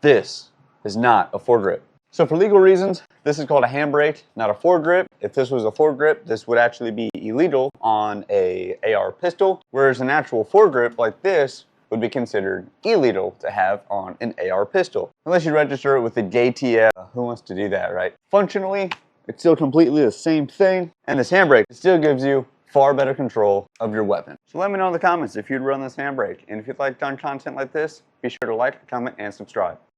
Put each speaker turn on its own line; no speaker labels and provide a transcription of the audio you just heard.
This is not a foregrip. So for legal reasons, this is called a handbrake, not a foregrip. If this was a foregrip, this would actually be illegal on a AR pistol, whereas an actual foregrip like this would be considered illegal to have on an AR pistol. Unless you register it with the JTF. Who wants to do that, right? Functionally, it's still completely the same thing. And this handbrake still gives you far better control of your weapon. So let me know in the comments if you'd run this handbrake. And if you'd like done content like this, be sure to like, comment, and subscribe.